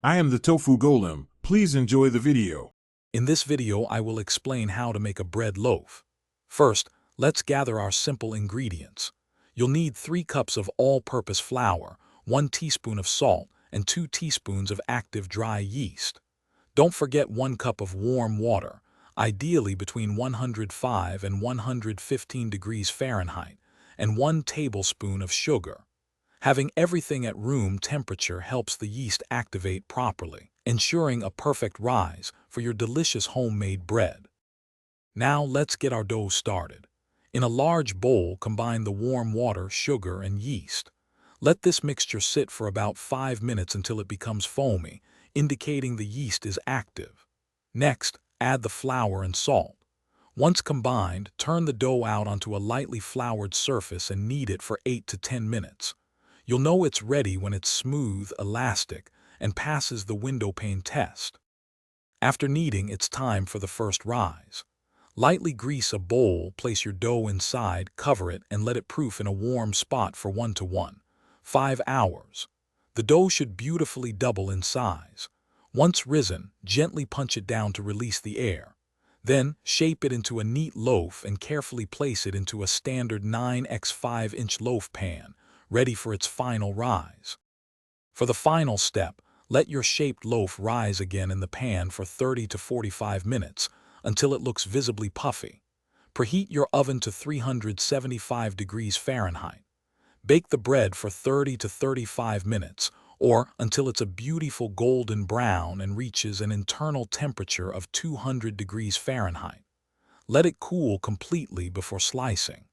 I am the Tofu Golem. Please enjoy the video. In this video, I will explain how to make a bread loaf. First, let's gather our simple ingredients. You'll need 3 cups of all-purpose flour, 1 teaspoon of salt, and 2 teaspoons of active dry yeast. Don't forget 1 cup of warm water, ideally between 105 and 115 degrees Fahrenheit, and 1 tablespoon of sugar. Having everything at room temperature helps the yeast activate properly, ensuring a perfect rise for your delicious homemade bread. Now let's get our dough started. In a large bowl, combine the warm water, sugar, and yeast. Let this mixture sit for about 5 minutes until it becomes foamy, indicating the yeast is active. Next, add the flour and salt. Once combined, turn the dough out onto a lightly floured surface and knead it for 8 to 10 minutes. You'll know it's ready when it's smooth, elastic, and passes the window pane test. After kneading, it's time for the first rise. Lightly grease a bowl, place your dough inside, cover it, and let it proof in a warm spot for 1 to 1.5 hours. The dough should beautifully double in size. Once risen, gently punch it down to release the air. Then, shape it into a neat loaf and carefully place it into a standard 9x5-inch loaf pan, ready for its final rise. For the final step, let your shaped loaf rise again in the pan for 30 to 45 minutes until it looks visibly puffy. Preheat your oven to 375 degrees Fahrenheit. Bake the bread for 30 to 35 minutes, or until it's a beautiful golden brown and reaches an internal temperature of 200 degrees Fahrenheit. Let it cool completely before slicing.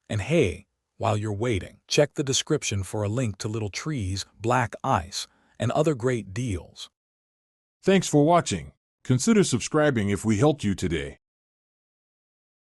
And hey, while you're waiting, check the description for a link to little trees, black ice, and other great deals. Thanks for watching. Consider subscribing if we helped you today.